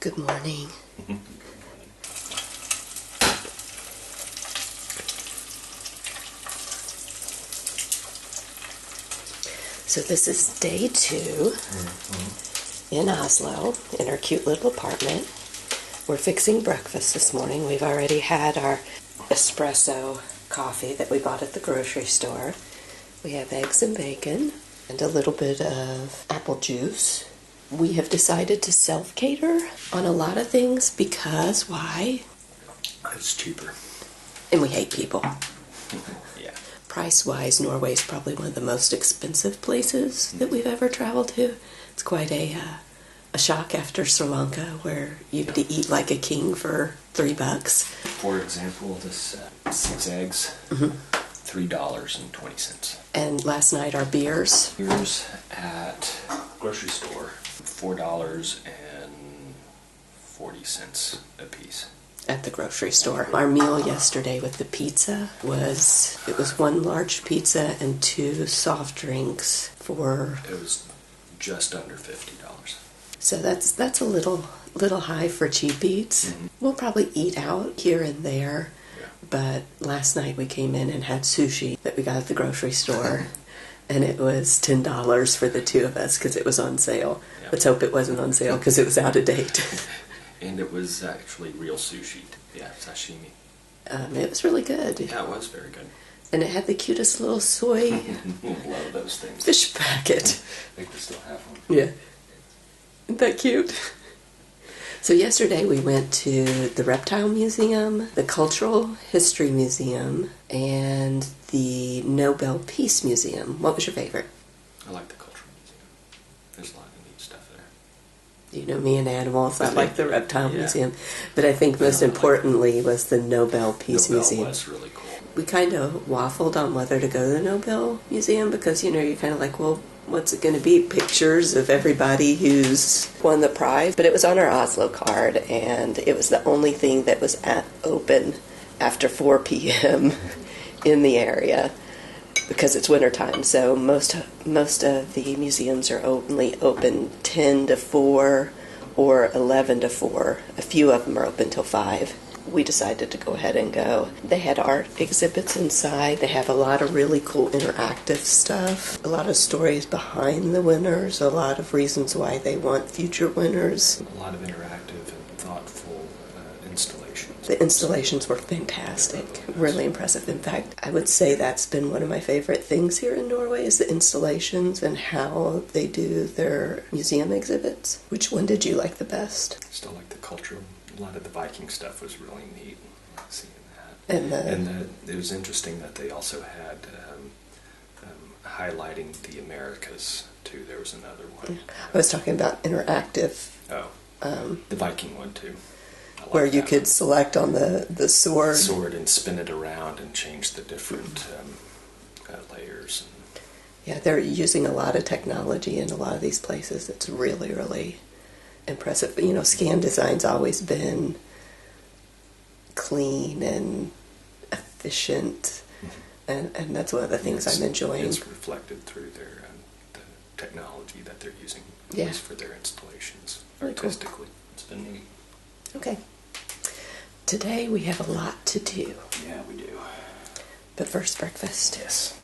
Good morning. So this is day 2 in Oslo, in our cute little apartment. We're fixing breakfast this morning. We've already had our espresso coffee that we bought at the grocery store. We have eggs and bacon and a little bit of apple juice. We have decided to self-cater on a lot of things because why? It's cheaper. And we hate people. Yeah. Price-wise, Norway is probably one of the most expensive places that we've ever traveled to. It's quite a shock after Sri Lanka, where you have to eat like a king for $3. For example, this 6 eggs, $3.20. And last night our beers. Beers at grocery store, $4.40 a piece. At the grocery store. Our meal yesterday with the pizza was 1 large pizza and 2 soft drinks for... It was just under $50. So that's a little high for cheap eats. Mm-hmm. We'll probably eat out here and there, Yeah. but last night we came in and had sushi that we got at the grocery store, and it was $10 for the 2 of us because it was on sale. Yeah. Let's hope it wasn't on sale because it was out of date. And it was actually real sushi. Yeah, sashimi. It was really good. Yeah, it was very good. And it had the cutest little soy Love those things. fish packet. I think we still have them. Yeah. Isn't that cute? So yesterday we went to the Reptile Museum, the Cultural History Museum, and the Nobel Peace Museum. What was your favorite? I like the Cultural Museum. There's a lot of neat stuff there. You know me and animals. I like the Reptile Yeah. Museum. But I think most importantly was the Nobel Peace Museum. Nobel was really cool. We kind of waffled on whether to go to the Nobel Museum because, you're kind of like, well, what's it going to be? Pictures of everybody who's won the prize. But it was on our Oslo card, and it was the only thing that was open after 4 p.m. in the area because it's wintertime. So most of the museums are only open 10 to 4 or 11 to 4. A few of them are open till 5. We decided to go ahead and go. They had art exhibits inside. They have a lot of really cool interactive stuff. A lot of stories behind the winners. A lot of reasons why they want future winners. A lot of interactive and thoughtful installations. The installations were fantastic. Really impressive. In fact, I would say that's been one of my favorite things here in Norway is the installations and how they do their museum exhibits. Which one did you like the best? Still like the cultural. A lot of the Viking stuff was really neat, seeing that. And it was interesting that they also had highlighting the Americas, too. There was another one. I was talking about interactive. Oh, the Viking one, too. Where you could select on the sword. Sword and spin it around and change the different layers. Yeah, they're using a lot of technology in a lot of these places. It's really, really impressive. Scan design's always been clean and efficient, and that's one of the things I'm enjoying. It's reflected through their the technology that they're using for their installations artistically. Cool. It's been neat. Okay. Today we have a lot to do. Yeah, we do. But first, breakfast. Yes.